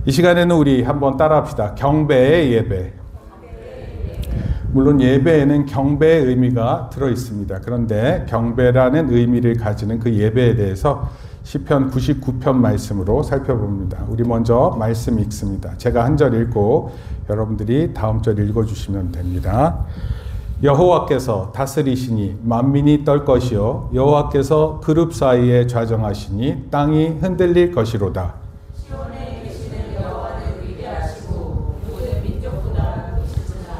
이 시간에는 우리 한번 따라합시다. 경배의 예배. 물론 예배에는 경배의 의미가 들어 있습니다. 그런데 경배라는 의미를 가지는 그 예배에 대해서 시편 99편 말씀으로 살펴봅니다. 우리 먼저 말씀 읽습니다. 제가 한 절 읽고 여러분들이 다음 절 읽어주시면 됩니다. 여호와께서 다스리시니 만민이 떨 것이요 여호와께서 그룹 사이에 좌정하시니 땅이 흔들릴 것이로다. 시온에 계시는 여호와는 위대하시고 모든 민족보다 높으시구나.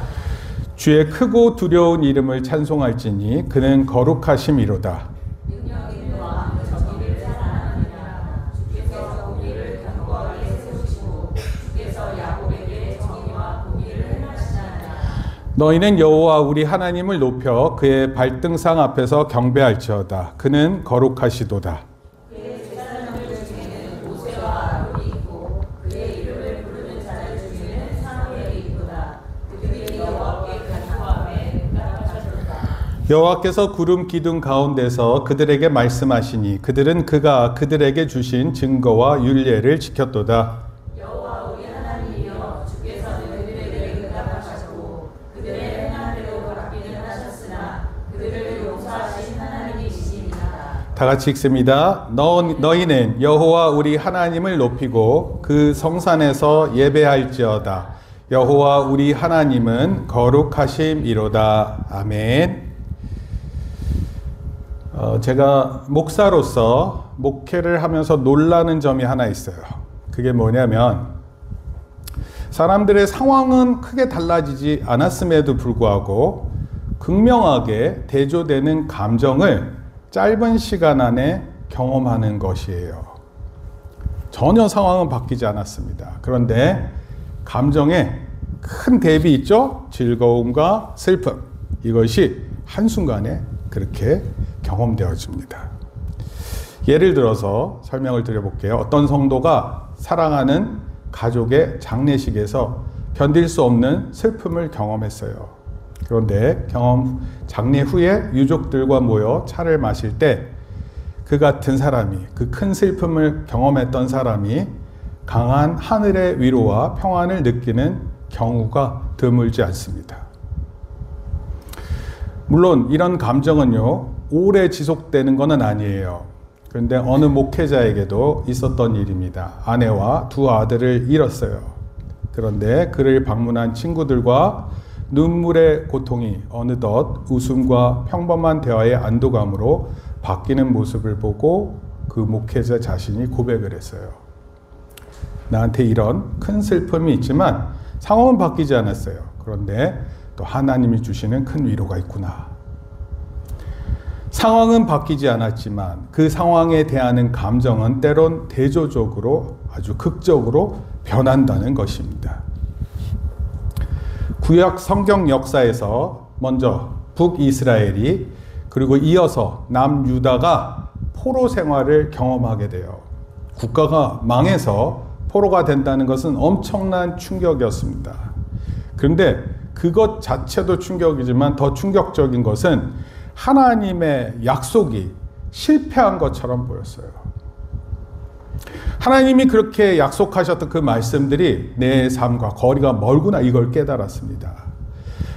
주의 크고 두려운 이름을 찬송할지니 그는 거룩하심이로다. 능력 있는 왕 정의를 사랑하느니라. 주께서 공의를 견고하게 세우시고 주께서 야곱에게 정의와 공의를 행하시나이다. 너희는 여호와 우리 하나님을 높여 그의 발등상 앞에서 경배할지어다. 그는 거룩하시도다. 그의 제사장들 중에는 모세와 아론이 있고 그의 이름을 부르는 자들 중에는 사무엘이 있도다. 그들이 여호와께 간구하며 응답하셨도다. 여호와께서 구름 기둥 가운데서 그들에게 말씀하시니 그들은 그가 그들에게 주신 증거와 율례를 지켰도다. 여호와 우리 하나님이여 주께서는 그들에게 응답하셨고 그들의 행한 대로 갚기는 하셨으나 그들을 용서하신 하나님이시니이다. 다 같이 읽습니다. 너희는 여호와 우리 하나님을 높이고 그 성산에서 예배할지어다. 여호와 우리 하나님은 거룩하심이로다. 아멘. 제가 목사로서 목회를 하면서 놀라는 점이 하나 있어요. 그게 뭐냐면 사람들의 상황은 크게 달라지지 않았음에도 불구하고 극명하게 대조되는 감정을 짧은 시간 안에 경험하는 것이에요. 전혀 상황은 바뀌지 않았습니다. 그런데 감정에 큰 갭이 있죠? 즐거움과 슬픔. 이것이 한순간에 그렇게 경험되어집니다. 예를 들어서 설명을 드려볼게요. 어떤 성도가 사랑하는 가족의 장례식에서 견딜 수 없는 슬픔을 경험했어요. 그런데 장례 후에 유족들과 모여 차를 마실 때 그 같은 사람이, 그 큰 슬픔을 경험했던 사람이 강한 하늘의 위로와 평안을 느끼는 경우가 드물지 않습니다. 물론 이런 감정은요, 오래 지속되는 것은 아니에요. 그런데 어느 목회자에게도 있었던 일입니다. 아내와 두 아들을 잃었어요. 그런데 그를 방문한 친구들과 눈물의 고통이 어느덧 웃음과 평범한 대화의 안도감으로 바뀌는 모습을 보고 그 목회자 자신이 고백을 했어요. 나한테 이런 큰 슬픔이 있지만 상황은 바뀌지 않았어요. 그런데 또 하나님이 주시는 큰 위로가 있구나. 상황은 바뀌지 않았지만 그 상황에 대하는 감정은 때론 대조적으로 아주 극적으로 변한다는 것입니다. 구약 성경 역사에서 먼저 북이스라엘이 그리고 이어서 남유다가 포로 생활을 경험하게 돼요. 국가가 망해서 포로가 된다는 것은 엄청난 충격이었습니다. 그런데 그것 자체도 충격이지만 더 충격적인 것은 하나님의 약속이 실패한 것처럼 보였어요. 하나님이 그렇게 약속하셨던 그 말씀들이 내 삶과 거리가 멀구나 이걸 깨달았습니다.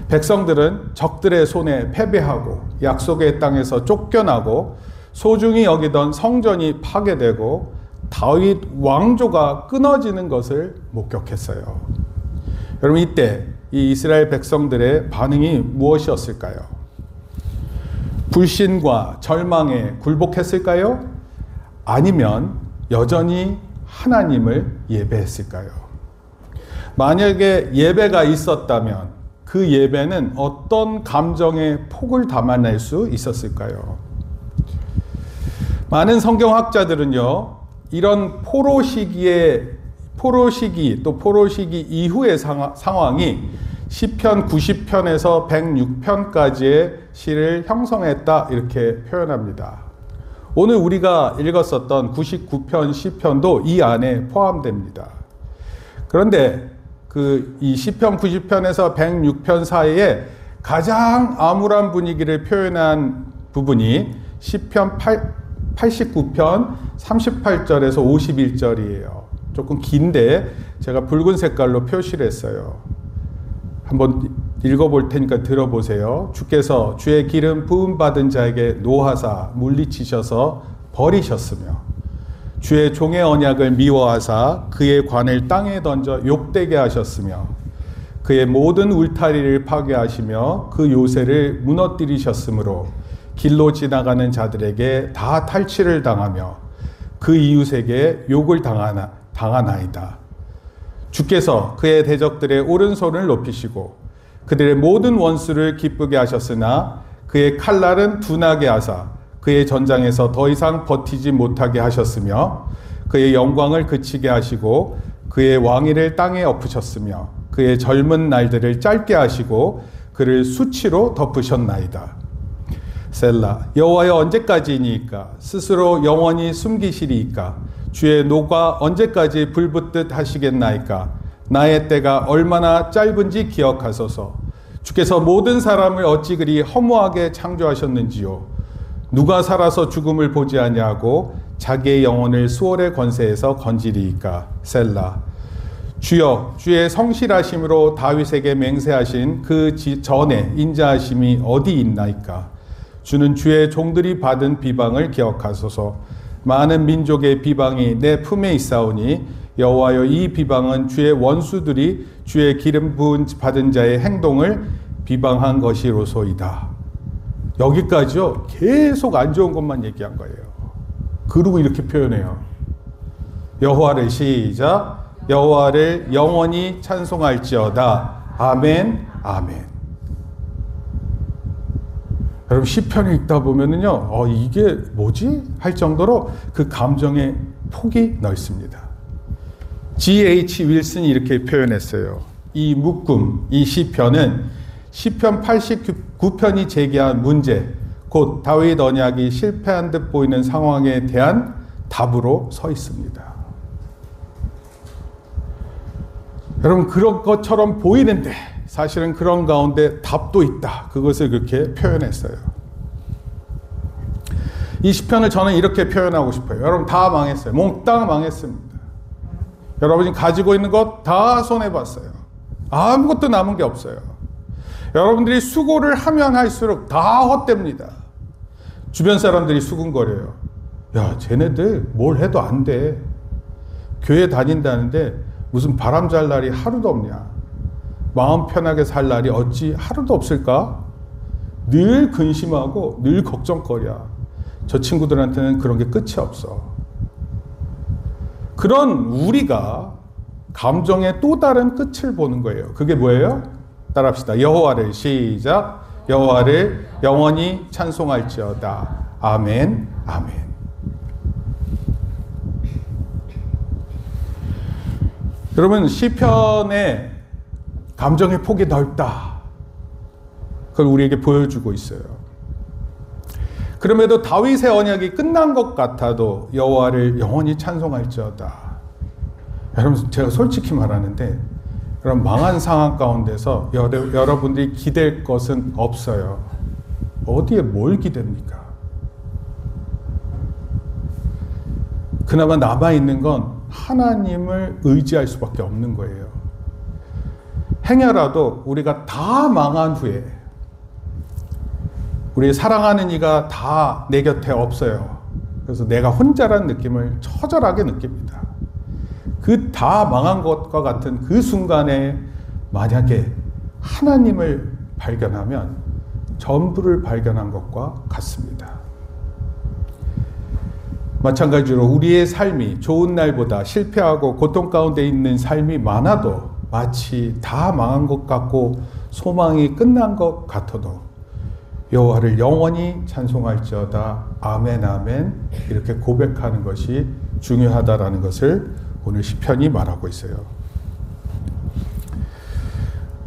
백성들은 적들의 손에 패배하고 약속의 땅에서 쫓겨나고 소중히 여기던 성전이 파괴되고 다윗 왕조가 끊어지는 것을 목격했어요. 여러분 이때 이 이스라엘 백성들의 반응이 무엇이었을까요? 불신과 절망에 굴복했을까요? 아니면 여전히 하나님을 예배했을까요? 만약에 예배가 있었다면 그 예배는 어떤 감정의 폭을 담아낼 수 있었을까요? 많은 성경학자들은요, 이런 포로 시기 또 포로 시기 이후의 상황이 시편 90편에서 106편까지의 시를 형성했다 이렇게 표현합니다. 오늘 우리가 읽었었던 99편 시편도 이 안에 포함됩니다. 그런데 이 시편 90편에서 106편 사이에 가장 암울한 분위기를 표현한 부분이 시편 89편 38절에서 51절이에요. 조금 긴데 제가 붉은 색깔로 표시를 했어요. 한번 읽어볼 테니까 들어보세요. 주께서 주의 기름 부음 받은 자에게 노하사 물리치셔서 버리셨으며 주의 종의 언약을 미워하사 그의 관을 땅에 던져 욕되게 하셨으며 그의 모든 울타리를 파괴하시며 그 요새를 무너뜨리셨으므로 길로 지나가는 자들에게 다 탈취를 당하며 그 이웃에게 욕을 당하나이다. 주께서 그의 대적들의 오른손을 높이시고 그들의 모든 원수를 기쁘게 하셨으나 그의 칼날은 둔하게 하사 그의 전장에서 더 이상 버티지 못하게 하셨으며 그의 영광을 그치게 하시고 그의 왕위를 땅에 엎으셨으며 그의 젊은 날들을 짧게 하시고 그를 수치로 덮으셨나이다. 셀라. 여호와여 언제까지이니까 스스로 영원히 숨기시리이까 주의 노가 언제까지 불붙듯 하시겠나이까 나의 때가 얼마나 짧은지 기억하소서. 주께서 모든 사람을 어찌 그리 허무하게 창조하셨는지요. 누가 살아서 죽음을 보지 아니하고 자기의 영혼을 수월의 권세에서 건지리이까. 셀라. 주여 주의 성실하심으로 다윗에게 맹세하신 그 전에 인자하심이 어디 있나이까. 주는 주의 종들이 받은 비방을 기억하소서. 많은 민족의 비방이 내 품에 있사오니 여호와여 이 비방은 주의 원수들이 주의 기름 부은 받은 자의 행동을 비방한 것이로소이다. 여기까지요. 계속 안 좋은 것만 얘기한 거예요. 그리고 이렇게 표현해요. 여호와를 시작. 여호와를 영원히 찬송할지어다. 아멘, 아멘. 여러분 시편을 읽다 보면은요, 이게 뭐지? 할 정도로 그 감정의 폭이 넓습니다. G.H. 윌슨이 이렇게 표현했어요. 이 묶음, 이 시편은 시편 89편이 제기한 문제, 곧 다윗 언약이 실패한 듯 보이는 상황에 대한 답으로 서 있습니다. 여러분 그런 것처럼 보이는데 사실은 그런 가운데 답도 있다. 그것을 그렇게 표현했어요. 이 시편을 저는 이렇게 표현하고 싶어요. 여러분 다 망했어요. 몽땅 망했습니다. 여러분이 가지고 있는 것 다 손해봤어요. 아무것도 남은 게 없어요. 여러분들이 수고를 하면 할수록 다 헛됩니다. 주변 사람들이 수군거려요. 야, 쟤네들 뭘 해도 안 돼. 교회 다닌다는데 무슨 바람 잘 날이 하루도 없냐. 마음 편하게 살 날이 어찌 하루도 없을까? 늘 근심하고 늘 걱정거려. 저 친구들한테는 그런 게 끝이 없어. 그런 우리가 감정의 또 다른 끝을 보는 거예요. 그게 뭐예요? 따라합시다. 여호와를 시작. 여호와를 영원히 찬송할지어다. 아멘, 아멘. 여러분 시편의 감정의 폭이 넓다. 그걸 우리에게 보여주고 있어요. 그럼에도 다윗의 언약이 끝난 것 같아도 여호와를 영원히 찬송할지어다. 여러분 제가 솔직히 말하는데 그런 망한 상황 가운데서 여러분들이 기댈 것은 없어요. 어디에 뭘 기댑니까? 그나마 남아있는 건 하나님을 의지할 수밖에 없는 거예요. 행여라도 우리가 다 망한 후에 우리 사랑하는 이가 다 내 곁에 없어요. 그래서 내가 혼자라는 느낌을 처절하게 느낍니다. 그 다 망한 것과 같은 그 순간에 만약에 하나님을 발견하면 전부를 발견한 것과 같습니다. 마찬가지로 우리의 삶이 좋은 날보다 실패하고 고통 가운데 있는 삶이 많아도 마치 다 망한 것 같고 소망이 끝난 것 같아도 여호와를 영원히 찬송할지어다. 아멘, 아멘. 이렇게 고백하는 것이 중요하다라는 것을 오늘 시편이 말하고 있어요.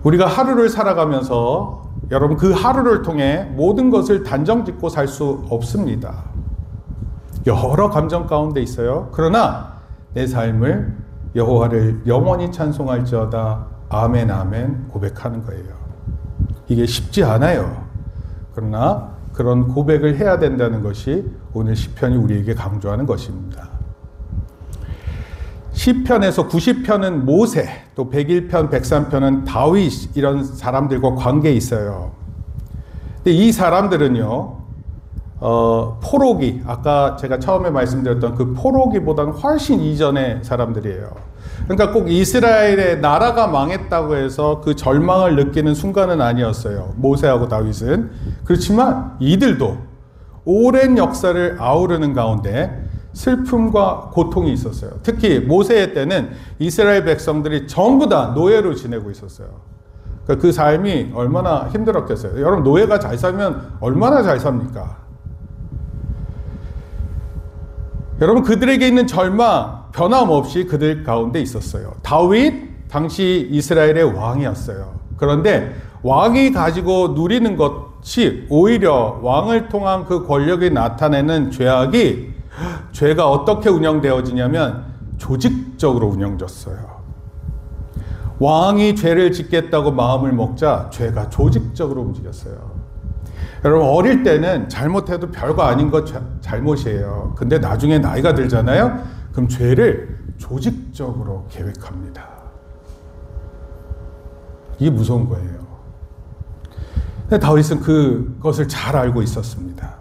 우리가 하루를 살아가면서 여러분 그 하루를 통해 모든 것을 단정짓고 살 수 없습니다. 여러 감정 가운데 있어요. 그러나 내 삶을 여호와를 영원히 찬송할지어다. 아멘, 아멘 고백하는 거예요. 이게 쉽지 않아요. 그러나 그런 고백을 해야 된다는 것이 오늘 시편이 우리에게 강조하는 것입니다. 시편에서 90편은 모세, 또 101편, 103편은 다윗 이런 사람들과 관계에 있어요. 근데 이 사람들은요, 포로기, 아까 제가 처음에 말씀드렸던 그 포로기보다는 훨씬 이전의 사람들이에요. 그러니까 꼭 이스라엘의 나라가 망했다고 해서 그 절망을 느끼는 순간은 아니었어요. 모세하고 다윗은. 그렇지만 이들도 오랜 역사를 아우르는 가운데 슬픔과 고통이 있었어요. 특히 모세의 때는 이스라엘 백성들이 전부 다 노예로 지내고 있었어요. 그러니까 그 삶이 얼마나 힘들었겠어요. 여러분, 노예가 잘 살면 얼마나 잘 삽니까? 여러분, 그들에게 있는 절망 변함없이 그들 가운데 있었어요. 다윗 당시 이스라엘의 왕이었어요. 그런데 왕이 가지고 누리는 것이 오히려 왕을 통한 그 권력이 나타내는 죄가 어떻게 운영되어지냐면 조직적으로 운영됐어요. 왕이 죄를 짓겠다고 마음을 먹자 죄가 조직적으로 움직였어요. 여러분, 어릴 때는 잘못해도 별거 아닌 것 잘못이에요. 근데 나중에 나이가 들잖아요. 그럼 죄를 조직적으로 계획합니다. 이게 무서운 거예요. 근데 다윗은 그것을 잘 알고 있었습니다.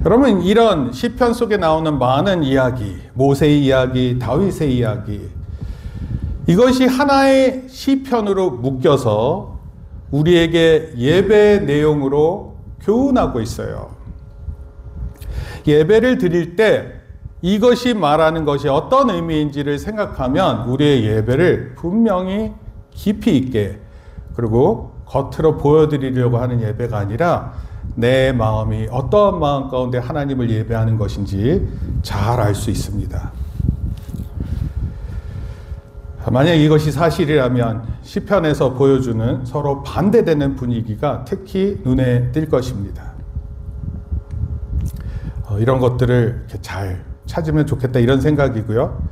여러분, 이런 시편 속에 나오는 많은 이야기, 모세의 이야기, 다윗의 이야기, 이것이 하나의 시편으로 묶여서 우리에게 예배의 내용으로 교훈하고 있어요. 예배를 드릴 때 이것이 말하는 것이 어떤 의미인지를 생각하면 우리의 예배를 분명히 깊이 있게, 그리고 겉으로 보여드리려고 하는 예배가 아니라 내 마음이 어떠한 마음 가운데 하나님을 예배하는 것인지 잘 알 수 있습니다. 만약 이것이 사실이라면 시편에서 보여주는 서로 반대되는 분위기가 특히 눈에 띌 것입니다. 이런 것들을 이렇게 잘 찾으면 좋겠다, 이런 생각이고요.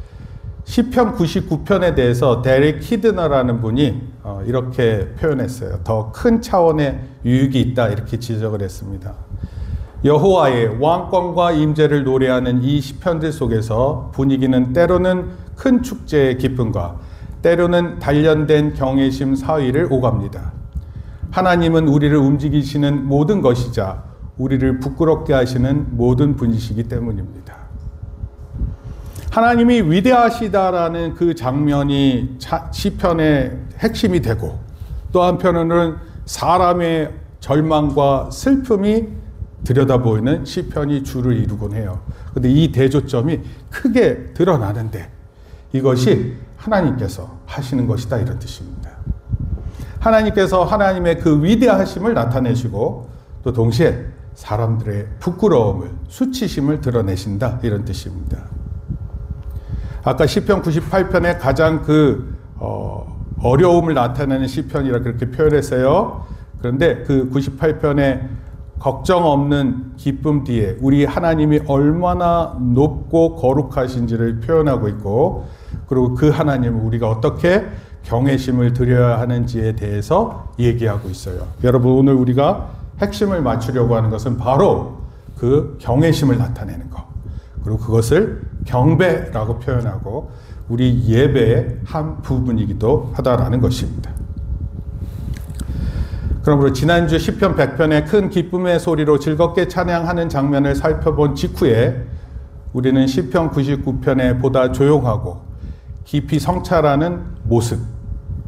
시편 99편에 대해서 데릭 키드너라는 분이 이렇게 표현했어요. 더 큰 차원의 유익이 있다, 이렇게 지적을 했습니다. 여호와의 왕권과 임재를 노래하는 이 시편들 속에서 분위기는 때로는 큰 축제의 기쁨과 때로는 단련된 경외심 사이를 오갑니다. 하나님은 우리를 움직이시는 모든 것이자 우리를 부끄럽게 하시는 모든 분이시기 때문입니다. 하나님이 위대하시다라는 그 장면이 시편의 핵심이 되고, 또 한편으로는 사람의 절망과 슬픔이 들여다보이는 시편이 주를 이루곤 해요. 그런데 이 대조점이 크게 드러나는데 이것이 하나님께서 하시는 것이다, 이런 뜻입니다. 하나님께서 하나님의 그 위대하심을 나타내시고 또 동시에 사람들의 부끄러움을, 수치심을 드러내신다, 이런 뜻입니다. 아까 시편 98편에 가장 어려움을 나타내는 시편이라 그렇게 표현했어요. 그런데 그 98편에 걱정 없는 기쁨 뒤에 우리 하나님이 얼마나 높고 거룩하신지를 표현하고 있고, 그리고 그 하나님을 우리가 어떻게 경외심을 드려야 하는지에 대해서 얘기하고 있어요. 여러분, 오늘 우리가 핵심을 맞추려고 하는 것은 바로 그 경외심을 나타내는 것, 그리고 그것을 경배라고 표현하고 우리 예배의 한 부분이기도 하다라는 것입니다. 그러므로 지난주 시편 100편의 큰 기쁨의 소리로 즐겁게 찬양하는 장면을 살펴본 직후에 우리는 시편 99편의 보다 조용하고 깊이 성찰하는 모습,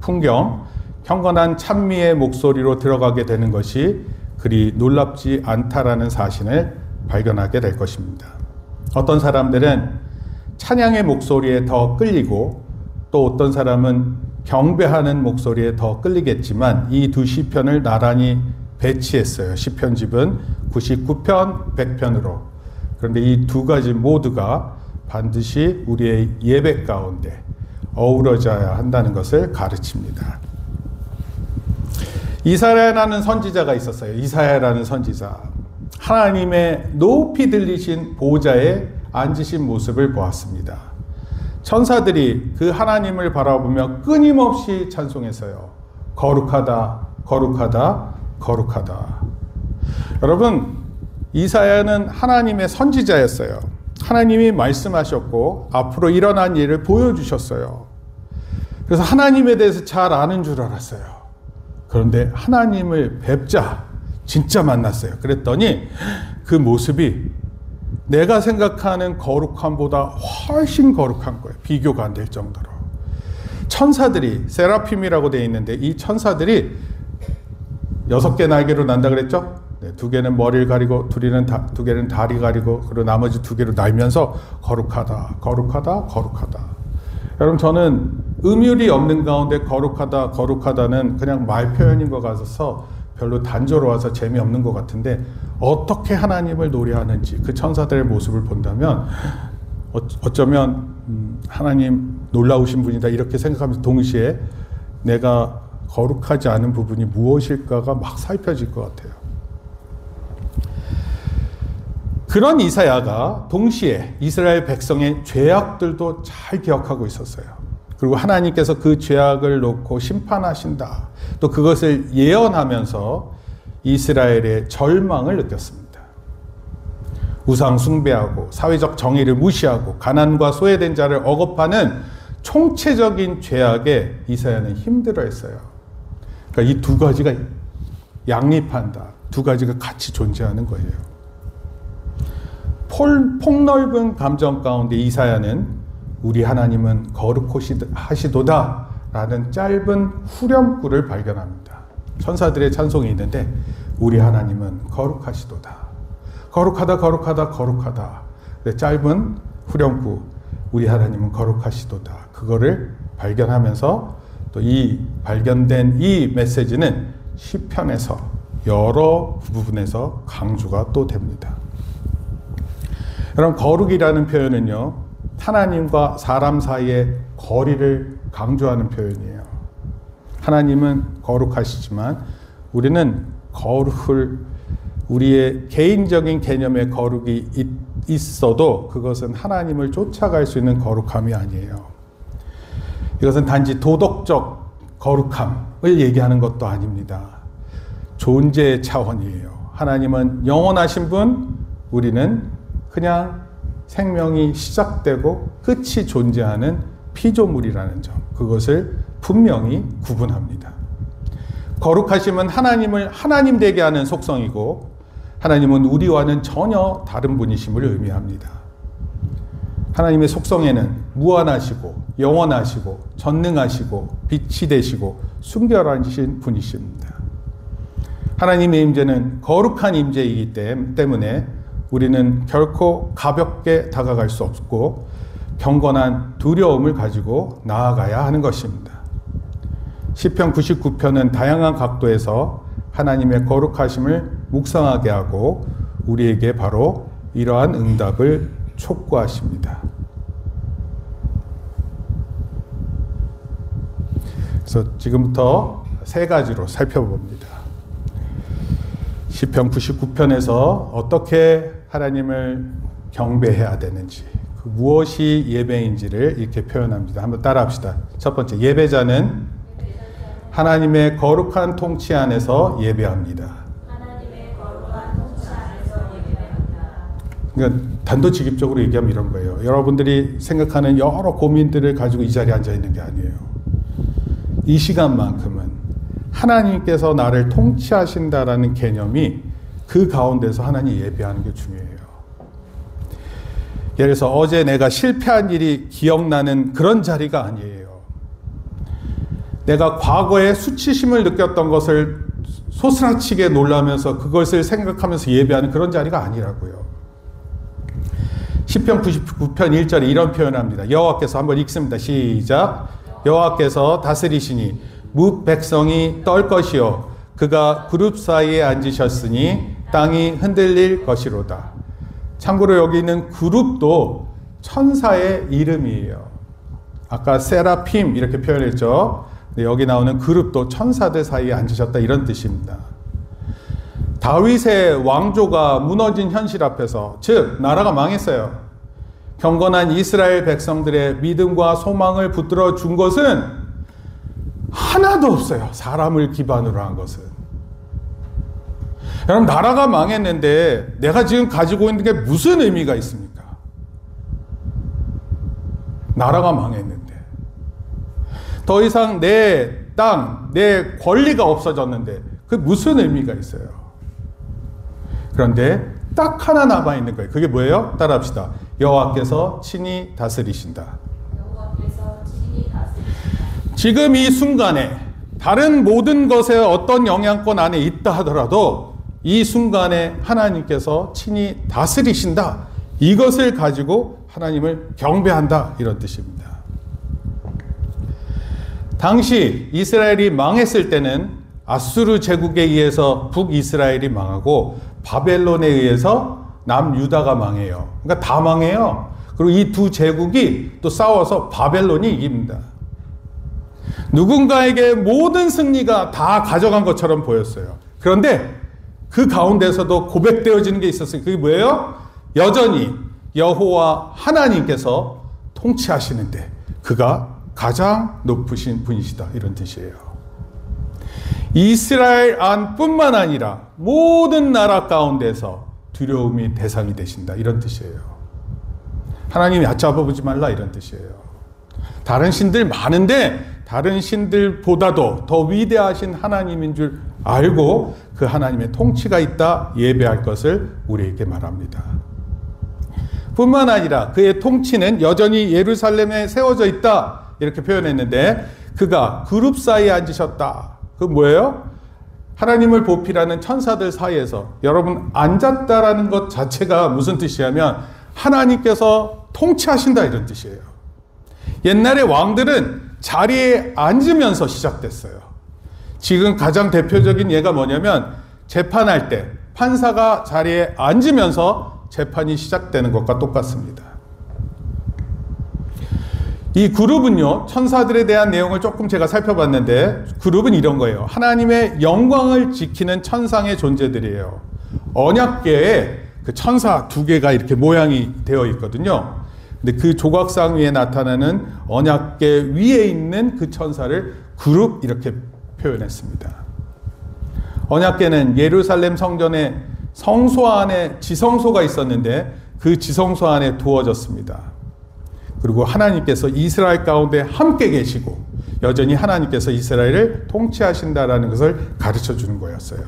풍경, 경건한 찬미의 목소리로 들어가게 되는 것이 그리 놀랍지 않다라는 사실을 발견하게 될 것입니다. 어떤 사람들은 찬양의 목소리에 더 끌리고 또 어떤 사람은 경배하는 목소리에 더 끌리겠지만 이 두 시편을 나란히 배치했어요. 시편집은 99편, 100편으로. 그런데 이 두 가지 모두가 반드시 우리의 예배 가운데 어우러져야 한다는 것을 가르칩니다. 이사야라는 선지자가 있었어요. 이사야라는 선지자. 하나님의 높이 들리신 보좌에 앉으신 모습을 보았습니다. 천사들이 그 하나님을 바라보며 끊임없이 찬송했어요. 거룩하다, 거룩하다, 거룩하다. 여러분, 이사야는 하나님의 선지자였어요. 하나님이 말씀하셨고 앞으로 일어난 일을 보여주셨어요. 그래서 하나님에 대해서 잘 아는 줄 알았어요. 그런데 하나님을 뵙자 진짜 만났어요. 그랬더니 그 모습이 내가 생각하는 거룩함보다 훨씬 거룩한 거예요. 비교가 안 될 정도로. 천사들이 세라핌이라고 되어 있는데 이 천사들이 6개 날개로 난다 그랬죠? 네, 2개는 머리를 가리고 2개는 다리 가리고 그리고 나머지 2개로 날면서 거룩하다, 거룩하다, 거룩하다. 여러분 저는 음율이 없는 가운데 거룩하다, 거룩하다는 그냥 말 표현인 것 같아서 별로 단조로워서 재미없는 것 같은데 어떻게 하나님을 노래하는지 그 천사들의 모습을 본다면 어쩌면 하나님 놀라우신 분이다 이렇게 생각하면서 동시에 내가 거룩하지 않은 부분이 무엇일까가 막 살펴질 것 같아요. 그런 이사야가 동시에 이스라엘 백성의 죄악들도 잘 기억하고 있었어요. 그리고 하나님께서 그 죄악을 놓고 심판하신다. 또 그것을 예언하면서 이스라엘의 절망을 느꼈습니다. 우상 숭배하고 사회적 정의를 무시하고 가난과 소외된 자를 억압하는 총체적인 죄악에 이사야는 힘들어했어요. 그러니까 이 두 가지가 양립한다. 두 가지가 같이 존재하는 거예요. 폭넓은 감정 가운데 이사야는 우리 하나님은 거룩하시도다 라는 짧은 후렴구를 발견합니다. 천사들의 찬송이 있는데 우리 하나님은 거룩하시도다. 거룩하다 거룩하다 거룩하다. 짧은 후렴구 우리 하나님은 거룩하시도다. 그거를 발견하면서 또 이 발견된 이 메시지는 시편에서 여러 부분에서 강조가 또 됩니다. 여러분 거룩이라는 표현은요 하나님과 사람 사이의 거리를 강조하는 표현이에요. 하나님은 거룩하시지만 우리는 거룩을 우리의 개인적인 개념의 거룩이 있어도 그것은 하나님을 쫓아갈 수 있는 거룩함이 아니에요. 이것은 단지 도덕적 거룩함을 얘기하는 것도 아닙니다. 존재의 차원이에요. 하나님은 영원하신 분, 우리는 그냥 생명이 시작되고 끝이 존재하는 피조물이라는 점, 그것을 분명히 구분합니다. 거룩하심은 하나님을 하나님 되게 하는 속성이고 하나님은 우리와는 전혀 다른 분이심을 의미합니다. 하나님의 속성에는 무한하시고 영원하시고 전능하시고 빛이 되시고 순결하신 분이십니다. 하나님의 임재는 거룩한 임재이기 때문에 우리는 결코 가볍게 다가갈 수 없고 경건한 두려움을 가지고 나아가야 하는 것입니다. 시편 99편은 다양한 각도에서 하나님의 거룩하심을 묵상하게 하고 우리에게 바로 이러한 응답을 촉구하십니다. 그래서 지금부터 3가지로 살펴봅니다. 시편 99편에서 어떻게 하나님을 경배해야 되는지, 그 무엇이 예배인지를 이렇게 표현합니다. 한번 따라합시다. 첫 번째, 예배자는 하나님의 거룩한 통치 안에서 예배합니다. 하나님의 거룩한 통치 안에서 예배합니다. 그러니까 단도직입적으로 얘기하면 이런 거예요. 여러분들이 생각하는 여러 고민들을 가지고 이 자리에 앉아 있는 게 아니에요. 이 시간만큼은 하나님께서 나를 통치하신다라는 개념이 그 가운데서 하나님 예배하는 게 중요해요. 예를 들어서 어제 내가 실패한 일이 기억나는 그런 자리가 아니에요. 내가 과거에 수치심을 느꼈던 것을 소스라치게 놀라면서 그것을 생각하면서 예배하는 그런 자리가 아니라고요. 시편 99편 1절에 이런 표현을 합니다. 여호와께서 한번 읽습니다. 시작. 여호와께서 다스리시니 뭇 백성이 떨 것이요 그가 그룹 사이에 앉으셨으니 땅이 흔들릴 것이로다. 참고로 여기 있는 그룹도 천사의 이름이에요. 아까 세라핌 이렇게 표현했죠. 여기 나오는 그룹도 천사들 사이에 앉으셨다 이런 뜻입니다. 다윗의 왕조가 무너진 현실 앞에서, 즉 나라가 망했어요. 경건한 이스라엘 백성들의 믿음과 소망을 붙들어 준 것은 하나도 없어요. 사람을 기반으로 한 것은. 여러분 나라가 망했는데 내가 지금 가지고 있는 게 무슨 의미가 있습니까? 나라가 망했는데. 더 이상 내 땅, 내 권리가 없어졌는데 그게 무슨 의미가 있어요? 그런데 딱 하나 남아있는 거예요. 그게 뭐예요? 따라합시다. 여호와께서 친히 다스리신다. 여호와께서 친히 다스리신다. 지금 이 순간에 다른 모든 것에 어떤 영향권 안에 있다 하더라도 이 순간에 하나님께서 친히 다스리신다. 이것을 가지고 하나님을 경배한다. 이런 뜻입니다. 당시 이스라엘이 망했을 때는 아수르 제국에 의해서 북이스라엘이 망하고 바벨론에 의해서 남유다가 망해요. 그러니까 다 망해요. 그리고 이 두 제국이 또 싸워서 바벨론이 이깁니다. 누군가에게 모든 승리가 다 가져간 것처럼 보였어요. 그런데 그 가운데서도 고백되어지는 게 있었어요. 그게 뭐예요? 여전히 여호와 하나님께서 통치하시는데 그가 가장 높으신 분이시다. 이런 뜻이에요. 이스라엘 안뿐만 아니라 모든 나라 가운데서 두려움이 대상이 되신다. 이런 뜻이에요. 하나님이 얕잡아보지 말라. 이런 뜻이에요. 다른 신들 많은데 다른 신들보다도 더 위대하신 하나님인 줄 알고 그 하나님의 통치가 있다 예배할 것을 우리에게 말합니다. 뿐만 아니라 그의 통치는 여전히 예루살렘에 세워져 있다 이렇게 표현했는데 그가 그룹 사이에 앉으셨다. 그 뭐예요? 하나님을 보필하는 천사들 사이에서 여러분 앉았다라는 것 자체가 무슨 뜻이냐면 하나님께서 통치하신다 이런 뜻이에요. 옛날에 왕들은 자리에 앉으면서 시작됐어요. 지금 가장 대표적인 예가 뭐냐면 재판할 때 판사가 자리에 앉으면서 재판이 시작되는 것과 똑같습니다. 이 그룹은요, 천사들에 대한 내용을 조금 제가 살펴봤는데 그룹은 이런 거예요. 하나님의 영광을 지키는 천상의 존재들이에요. 언약궤에 그 천사 두 개가 이렇게 모양이 되어 있거든요. 근데 그 조각상 위에 나타나는 언약궤 위에 있는 그 천사를 그룹 이렇게 표현했습니다. 언약궤는 예루살렘 성전의 성소 안에 지성소가 있었는데 그 지성소 안에 두어졌습니다. 그리고 하나님께서 이스라엘 가운데 함께 계시고 여전히 하나님께서 이스라엘을 통치하신다라는 것을 가르쳐 주는 거였어요.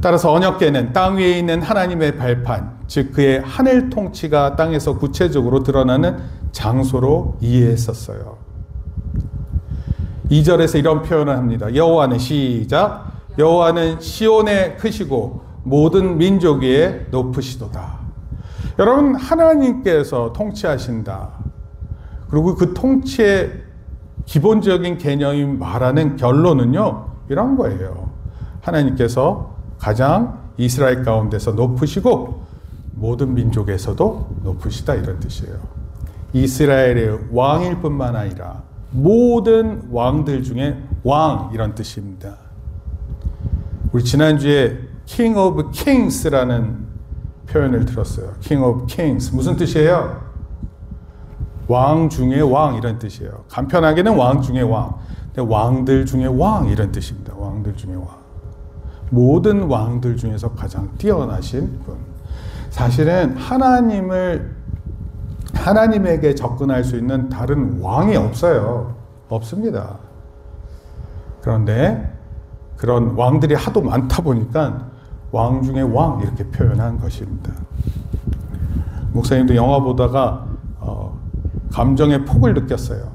따라서 언약궤는 땅 위에 있는 하나님의 발판, 즉 그의 하늘 통치가 땅에서 구체적으로 드러나는 장소로 이해했었어요. 2절에서 이런 표현을 합니다. 여호와는 시작. 여호와는 시온에 크시고 모든 민족 위에 높으시도다. 여러분 하나님께서 통치하신다. 그리고 그 통치의 기본적인 개념이 말하는 결론은요. 이런 거예요. 하나님께서 가장 이스라엘 가운데서 높으시고 모든 민족에서도 높으시다 이런 뜻이에요. 이스라엘의 왕일 뿐만 아니라 모든 왕들 중에 왕 이런 뜻입니다. 우리 지난주에 King of Kings라는 표현을 들었어요. King of Kings 무슨 뜻이에요? 왕 중에 왕 이런 뜻이에요. 간편하게는 왕 중에 왕. 근데 왕들 중에 왕 이런 뜻입니다. 왕들 중에 왕. 모든 왕들 중에서 가장 뛰어나신 분. 사실은 하나님에게 접근할 수 있는 다른 왕이 없어요. 없습니다. 그런데 그런 왕들이 하도 많다 보니까 왕 중에 왕 이렇게 표현한 것입니다. 목사님도 영화 보다가 감정의 폭을 느꼈어요.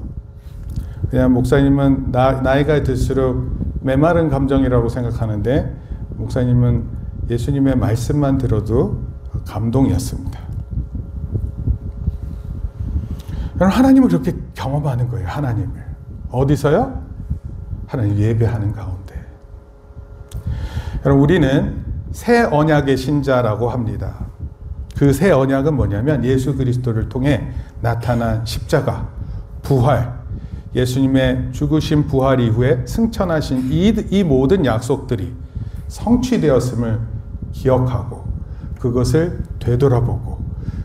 그냥 목사님은 나이가 들수록 메마른 감정이라고 생각하는데 목사님은 예수님의 말씀만 들어도 감동이었습니다. 여러분 하나님을 그렇게 경험하는 거예요. 하나님을. 어디서요? 하나님 예배하는 가운데. 여러분 우리는 새 언약의 신자라고 합니다. 그 새 언약은 뭐냐면 예수 그리스도를 통해 나타난 십자가, 부활, 예수님의 죽으신 부활 이후에 승천하신 이 모든 약속들이 성취되었음을 기억하고 그것을 되돌아보고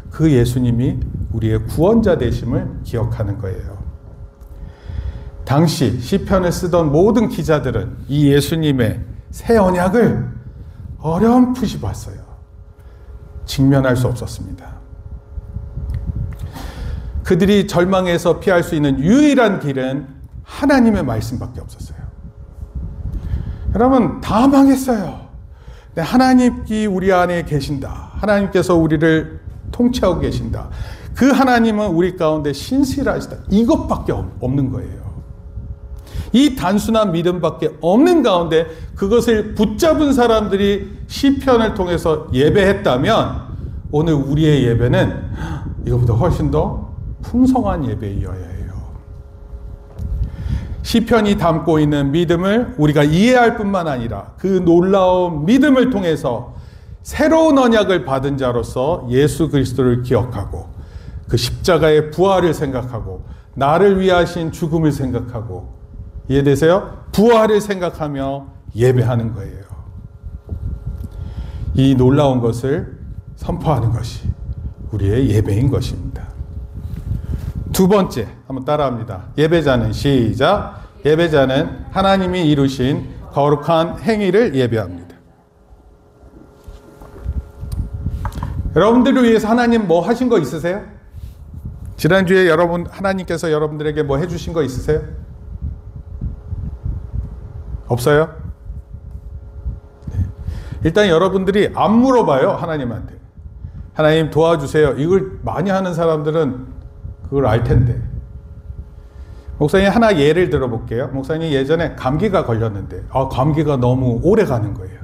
그 예수님이 우리의 구원자 되심을 기억하는 거예요. 당시 시편을 쓰던 모든 기자들은 이 예수님의 새 언약을 어렴풋이 봤어요. 직면할 수 없었습니다. 그들이 절망에서 피할 수 있는 유일한 길은 하나님의 말씀밖에 없었어요. 여러분, 다 망했어요. 근데 하나님이 우리 안에 계신다. 하나님께서 우리를 통치하고 계신다. 그 하나님은 우리 가운데 신실하시다. 이것밖에 없는 거예요. 이 단순한 믿음밖에 없는 가운데 그것을 붙잡은 사람들이 시편을 통해서 예배했다면 오늘 우리의 예배는 이것보다 훨씬 더 풍성한 예배이어야 해요. 시편이 담고 있는 믿음을 우리가 이해할 뿐만 아니라 그 놀라운 믿음을 통해서 새로운 언약을 받은 자로서 예수 그리스도를 기억하고 그 십자가의 부활을 생각하고 나를 위하신 죽음을 생각하고, 이해되세요? 부활을 생각하며 예배하는 거예요. 이 놀라운 것을 선포하는 것이 우리의 예배인 것입니다. 두 번째, 한번 따라합니다. 예배자는, 시작. 예배자는 하나님이 이루신 거룩한 행위를 예배합니다. 여러분들을 위해서 하나님 뭐 하신 거 있으세요? 지난주에 하나님께서 여러분들에게 뭐 해주신 거 있으세요? 없어요? 네. 일단 여러분들이 안 물어봐요, 하나님한테. 하나님 도와주세요. 이걸 많이 하는 사람들은 그걸 알 텐데. 목사님 하나 예를 들어볼게요. 목사님 예전에 감기가 걸렸는데 감기가 너무 오래 가는 거예요.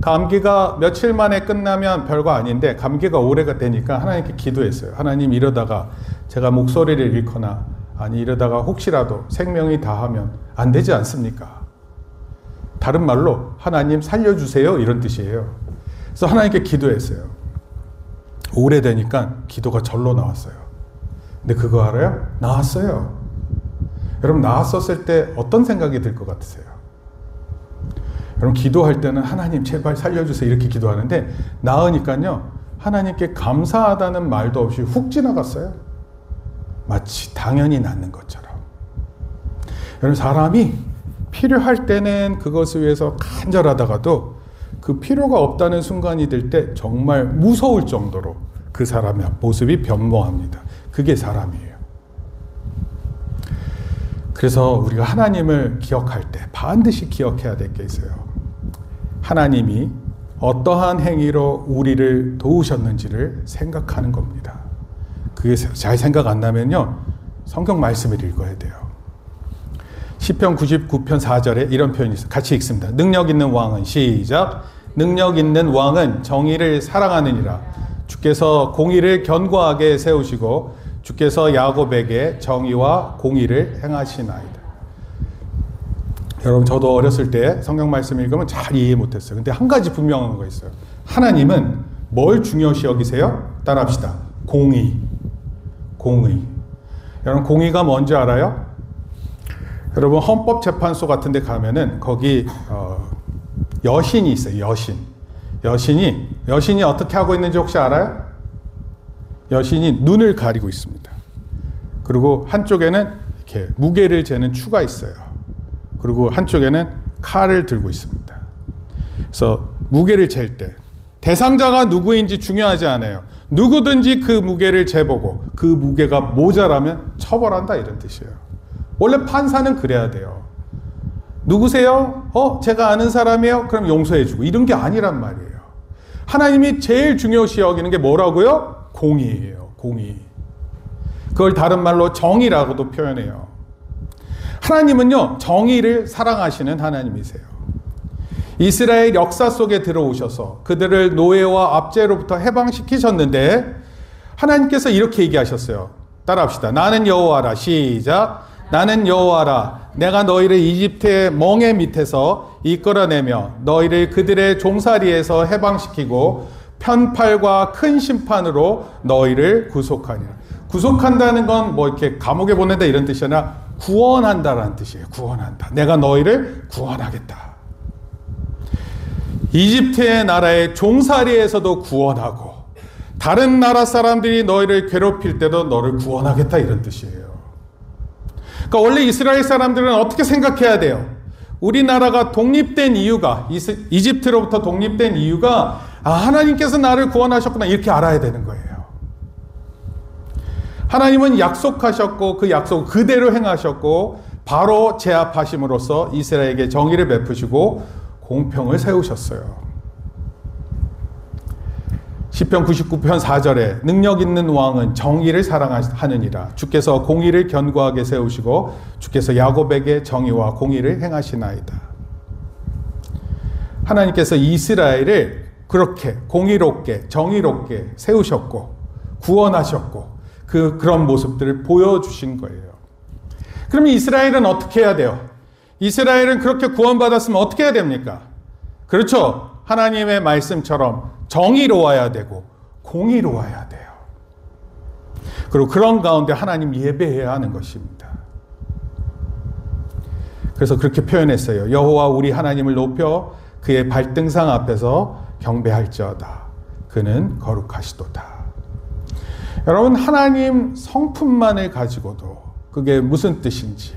감기가 며칠 만에 끝나면 별거 아닌데 감기가 오래가 되니까 하나님께 기도했어요. 하나님, 이러다가 제가 목소리를 잃거나 아니 이러다가 혹시라도 생명이 다하면 안 되지 않습니까? 다른 말로 하나님 살려주세요, 이런 뜻이에요. 그래서 하나님께 기도했어요. 오래되니까 기도가 절로 나왔어요. 근데 그거 알아요? 나았어요. 여러분, 나았었을 때 어떤 생각이 들 것 같으세요? 여러분, 기도할 때는 하나님 제발 살려주세요 이렇게 기도하는데 나으니까요, 하나님께 감사하다는 말도 없이 훅 지나갔어요. 마치 당연히 낫는 것처럼. 여러분, 사람이 필요할 때는 그것을 위해서 간절하다가도 그 필요가 없다는 순간이 들 때 정말 무서울 정도로 그 사람의 모습이 변모합니다. 그게 사람이에요. 그래서 우리가 하나님을 기억할 때 반드시 기억해야 될 게 있어요. 하나님이 어떠한 행위로 우리를 도우셨는지를 생각하는 겁니다. 그게 잘 생각 안 나면요, 성경 말씀을 읽어야 돼요. 시편 99편 4절에 이런 표현이 있어요. 같이 읽습니다. 능력 있는 왕은, 시작. 능력 있는 왕은 정의를 사랑하느니라. 주께서 공의를 견고하게 세우시고 주께서 야곱에게 정의와 공의를 행하시나이다. 여러분, 저도 어렸을 때 성경 말씀 읽으면 잘 이해 못했어요. 근데 한 가지 분명한 거 있어요. 하나님은 뭘 중요시 여기세요? 따라합시다. 공의. 공의. 여러분, 공의가 뭔지 알아요? 여러분, 헌법재판소 같은 데 가면은 거기 여신이 있어요. 여신이 어떻게 하고 있는지 혹시 알아요? 여신이 눈을 가리고 있습니다. 그리고 한쪽에는 이렇게 무게를 재는 추가 있어요. 그리고 한쪽에는 칼을 들고 있습니다. 그래서 무게를 잴 때 대상자가 누구인지 중요하지 않아요. 누구든지 그 무게를 재보고 그 무게가 모자라면 처벌한다, 이런 뜻이에요. 원래 판사는 그래야 돼요. 누구세요? 제가 아는 사람이에요? 그럼 용서해주고, 이런 게 아니란 말이에요. 하나님이 제일 중요시 여기는 게 뭐라고요? 공의예요. 공의. 그걸 다른 말로 정의라고도 표현해요. 하나님은요, 정의를 사랑하시는 하나님이세요. 이스라엘 역사 속에 들어오셔서 그들을 노예와 압제로부터 해방시키셨는데 하나님께서 이렇게 얘기하셨어요. 따라합시다. 나는 여호와라. 시작. 나는 여호와라. 내가 너희를 이집트의 멍에 밑에서 이끌어내며 너희를 그들의 종살이에서 해방시키고 편팔과 큰 심판으로 너희를 구속하니라. 구속한다는 건 뭐 이렇게 감옥에 보낸다 이런 뜻이 아니라 구원한다라는 뜻이에요. 구원한다. 내가 너희를 구원하겠다. 이집트의 나라의 종살이에서도 구원하고 다른 나라 사람들이 너희를 괴롭힐 때도 너를 구원하겠다, 이런 뜻이에요. 그러니까 원래 이스라엘 사람들은 어떻게 생각해야 돼요? 우리나라가 독립된 이유가, 이집트로부터 독립된 이유가 하나님께서 나를 구원하셨구나, 이렇게 알아야 되는 거예요. 하나님은 약속하셨고 그 약속을 그대로 행하셨고 바로 제압하심으로써 이스라엘에게 정의를 베푸시고 공평을 세우셨어요. 시편 99편 4절에 능력 있는 왕은 정의를 사랑하느니라. 주께서 공의를 견고하게 세우시고 주께서 야곱에게 정의와 공의를 행하시나이다. 하나님께서 이스라엘을 그렇게 공의롭게 정의롭게 세우셨고 구원하셨고 그런 모습들을 보여주신 거예요. 그럼 이스라엘은 어떻게 해야 돼요? 이스라엘은 그렇게 구원받았으면 어떻게 해야 됩니까? 그렇죠. 하나님의 말씀처럼 정의로워야 되고 공의로워야 돼요. 그리고 그런 가운데 하나님 예배해야 하는 것입니다. 그래서 그렇게 표현했어요. 여호와 우리 하나님을 높여 그의 발등상 앞에서 경배할지어다. 그는 거룩하시도다. 여러분, 하나님 성품만을 가지고도 그게 무슨 뜻인지,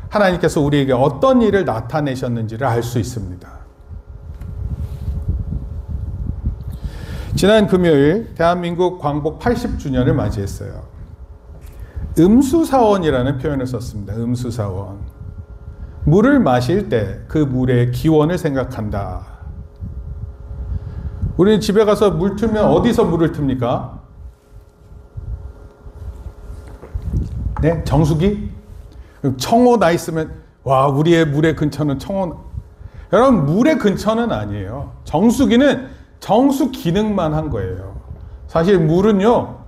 하나님께서 우리에게 어떤 일을 나타내셨는지를 알 수 있습니다. 지난 금요일 대한민국 광복 80주년을 맞이했어요. 음수사원이라는 표현을 썼습니다. 음수사원. 물을 마실 때 그 물의 기원을 생각한다. 우리는 집에 가서 물 틀면 어디서 물을 틉니까? 네? 정수기? 청호 나 있으면 와, 우리의 물의 근처는 청호. 여러분, 물의 근처는 아니에요. 정수기는 정수 기능만 한 거예요. 사실 물은요,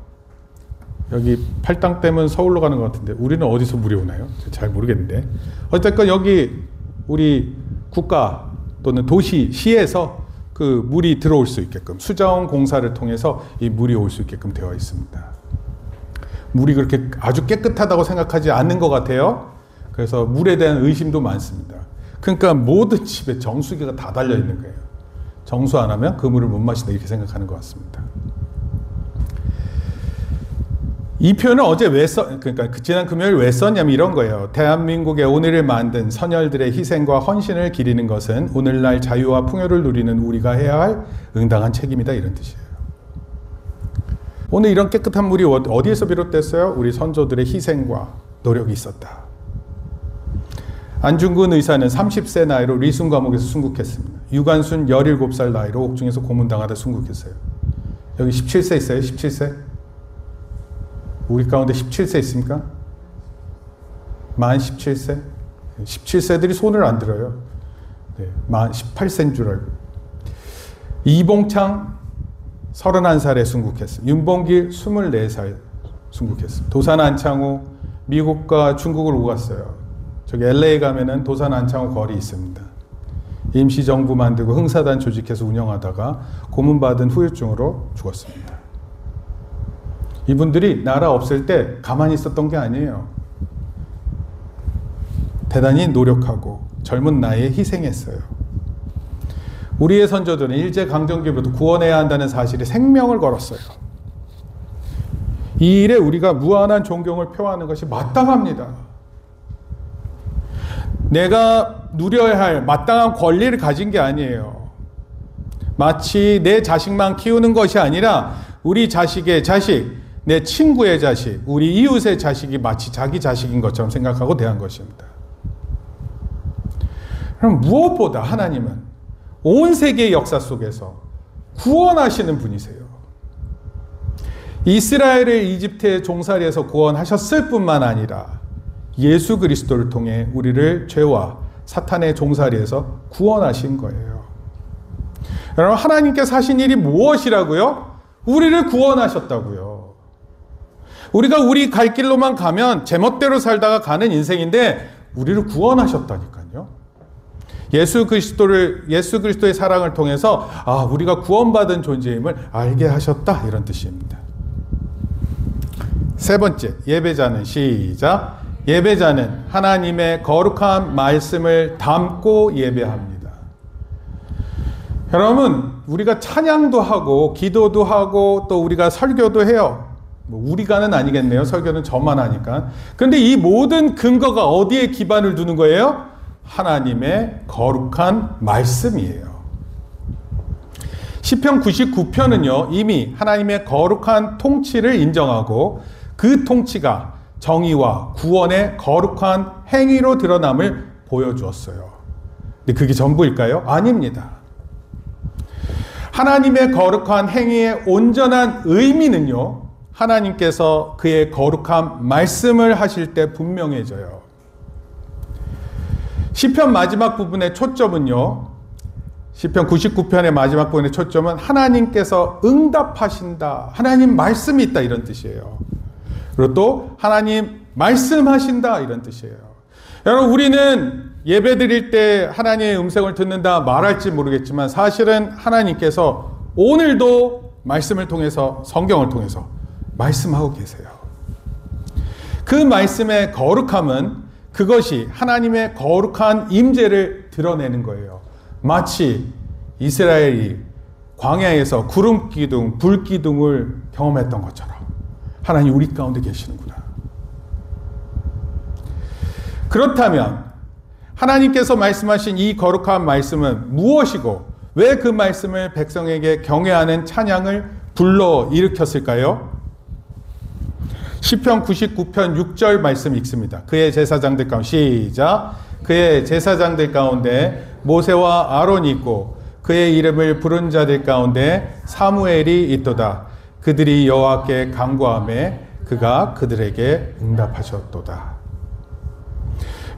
여기 팔당 댐은 서울로 가는 것 같은데 우리는 어디서 물이 오나요? 잘 모르겠는데 어쨌건 여기 우리 국가 또는 도시, 시에서 그 물이 들어올 수 있게끔 수자원 공사를 통해서 이 물이 올 수 있게끔 되어 있습니다. 물이 그렇게 아주 깨끗하다고 생각하지 않는 것 같아요. 그래서 물에 대한 의심도 많습니다. 그러니까 모든 집에 정수기가 다 달려 있는 거예요. 정수 안 하면 그 물을 못 마신다 이렇게 생각하는 것 같습니다. 이 표현을 어제 그러니까 지난 금요일 왜 썼냐면 이런 거예요. 대한민국의 오늘을 만든 선열들의 희생과 헌신을 기리는 것은 오늘날 자유와 풍요를 누리는 우리가 해야 할 응당한 책임이다, 이런 뜻이에요. 오늘 이런 깨끗한 물이 어디에서 비롯됐어요? 우리 선조들의 희생과 노력이 있었다. 안중근 의사는 30세 나이로 리순 감옥에서 순국했습니다. 유관순 17살 나이로 옥중에서 고문당하다 순국했어요. 여기 17세 있어요? 17세? 우리 가운데 17세 있습니까? 만 17세? 17세들이 손을 안 들어요. 네, 만 18세인 줄 알고. 이봉창 31살에 순국했어요. 윤봉길 24살 순국했어요. 도산 안창호 미국과 중국을 오갔어요. 저기 LA 가면은 도산 안창호 거리 있습니다. 임시정부 만들고 흥사단 조직해서 운영하다가 고문받은 후유증으로 죽었습니다. 이분들이 나라 없을 때 가만히 있었던 게 아니에요. 대단히 노력하고 젊은 나이에 희생했어요. 우리의 선조들은 일제강점기부터 구원해야 한다는 사실에 생명을 걸었어요. 이 일에 우리가 무한한 존경을 표하는 것이 마땅합니다. 내가 누려야 할 마땅한 권리를 가진 게 아니에요. 마치 내 자식만 키우는 것이 아니라 우리 자식의 자식, 내 친구의 자식, 우리 이웃의 자식이 마치 자기 자식인 것처럼 생각하고 대한 것입니다. 그럼 무엇보다 하나님은 온 세계의 역사 속에서 구원하시는 분이세요. 이스라엘을 이집트의 종살이에서 구원하셨을 뿐만 아니라 예수 그리스도를 통해 우리를 죄와 사탄의 종살이에서 구원하신 거예요. 여러분, 하나님께서 하신 일이 무엇이라고요? 우리를 구원하셨다고요. 우리가 우리 갈 길로만 가면 제멋대로 살다가 가는 인생인데 우리를 구원하셨다니까요. 예수 그리스도의 사랑을 통해서 우리가 구원받은 존재임을 알게 하셨다, 이런 뜻입니다. 세 번째, 예배자는 시작. 예배자는 하나님의 거룩한 말씀을 담고 예배합니다. 여러분, 우리가 찬양도 하고 기도도 하고 또 우리가 설교도 해요. 우리가는 아니겠네요. 설교는 저만 하니까. 그런데 이 모든 근거가 어디에 기반을 두는 거예요? 하나님의 거룩한 말씀이에요. 시편 99편은요, 이미 하나님의 거룩한 통치를 인정하고 그 통치가 정의와 구원의 거룩한 행위로 드러남을 보여주었어요. 근데 그게 전부일까요? 아닙니다. 하나님의 거룩한 행위의 온전한 의미는요, 하나님께서 그의 거룩한 말씀을 하실 때 분명해져요. 시편 마지막 부분의 초점은요, 시편 99편의 마지막 부분의 초점은 하나님께서 응답하신다, 하나님 말씀이 있다, 이런 뜻이에요. 그리고 또 하나님 말씀하신다, 이런 뜻이에요. 여러분, 우리는 예배 드릴 때 하나님의 음성을 듣는다 말할지 모르겠지만 사실은 하나님께서 오늘도 말씀을 통해서, 성경을 통해서 말씀하고 계세요. 그 말씀의 거룩함은 그것이 하나님의 거룩한 임재를 드러내는 거예요. 마치 이스라엘이 광야에서 구름 기둥, 불 기둥을 경험했던 것처럼 하나님 우리 가운데 계시는구나. 그렇다면 하나님께서 말씀하신 이 거룩한 말씀은 무엇이고 왜 그 말씀을 백성에게 경외하는 찬양을 불러 일으켰을까요? 시편 99편 6절 말씀 읽습니다. 그의 제사장들 가운데, 시작. 그의 제사장들 가운데 모세와 아론이 있고 그의 이름을 부른 자들 가운데 사무엘이 있도다. 그들이 여호와께 간구하매 그가 그들에게 응답하셨도다.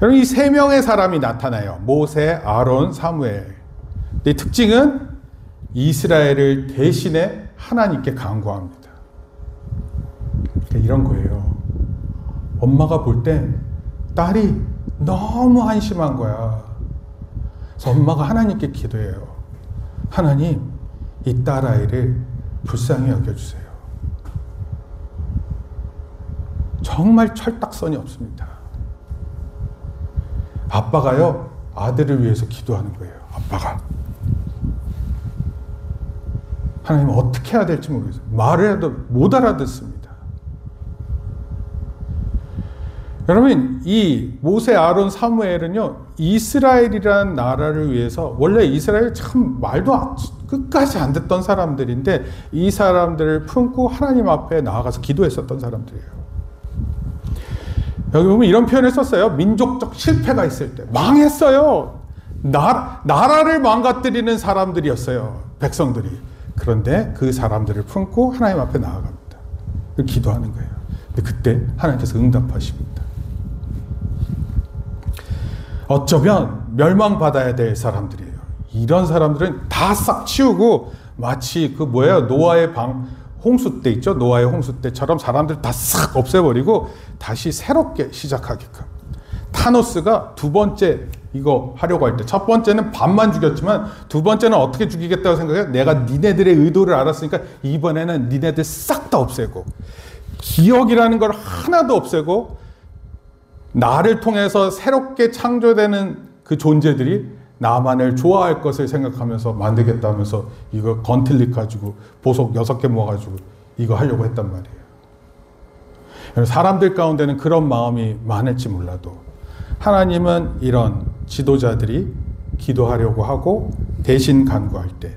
여러분, 이 세 명의 사람이 나타나요. 모세, 아론, 사무엘. 이 특징은 이스라엘을 대신해 하나님께 간구합니다. 이런 거예요. 엄마가 볼 때 딸이 너무 한심한 거야. 그래서 엄마가 하나님께 기도해요. 하나님, 이 딸아이를 불쌍히 여겨주세요. 정말 철딱선이 없습니다. 아빠가요, 아들을 위해서 기도하는 거예요. 아빠가. 하나님 어떻게 해야 될지 모르겠어요. 말을 해도 못 알아듣습니다. 여러분, 이 모세, 아론, 사무엘은요, 이스라엘이라는 나라를 위해서, 원래 이스라엘이 참 말도 끝까지 안 듣던 사람들인데 이 사람들을 품고 하나님 앞에 나아가서 기도했었던 사람들이에요. 여기 보면 이런 표현을 썼어요. 민족적 실패가 있을 때 망했어요. 나라를 망가뜨리는 사람들이었어요, 백성들이. 그런데 그 사람들을 품고 하나님 앞에 나아갑니다. 기도하는 거예요. 근데 그때 하나님께서 응답하십니다. 어쩌면 멸망받아야 될 사람들이에요. 이런 사람들은 다 싹 치우고 마치 노아의 홍수 때 있죠? 노아의 홍수 때처럼 사람들 다 싹 없애버리고 다시 새롭게 시작하게끔. 타노스가 두 번째 이거 하려고 할 때, 첫 번째는 반만 죽였지만 두 번째는 어떻게 죽이겠다고 생각해요? 내가 니네들의 의도를 알았으니까 이번에는 니네들 싹 다 없애고, 기억이라는 걸 하나도 없애고, 나를 통해서 새롭게 창조되는 그 존재들이 나만을 좋아할 것을 생각하면서 만들겠다 하면서 이거 건틀릭 가지고 보석 6개 모아가지고 이거 하려고 했단 말이에요. 사람들 가운데는 그런 마음이 많을지 몰라도 하나님은 이런 지도자들이 기도하려고 하고 대신 간구할 때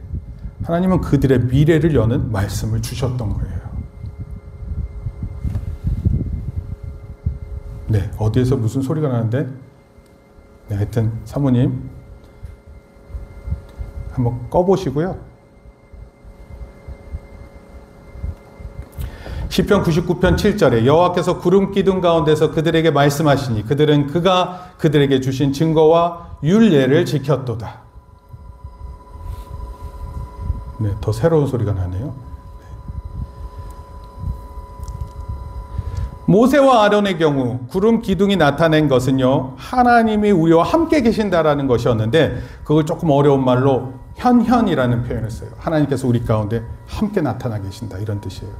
하나님은 그들의 미래를 여는 말씀을 주셨던 거예요. 네, 어디에서 무슨 소리가 나는데? 네, 하여튼 사모님 한번 꺼보시고요. 시편 99편 7절에 여호와께서 구름 기둥 가운데서 그들에게 말씀하시니 그들은 그가 그들에게 주신 증거와 율례를 지켰도다. 네, 더 새로운 소리가 나네요. 모세와 아론의 경우 구름 기둥이 나타낸 것은요, 하나님이 우리와 함께 계신다라는 것이었는데 그걸 조금 어려운 말로 현현이라는 표현을 써요. 하나님께서 우리 가운데 함께 나타나 계신다, 이런 뜻이에요.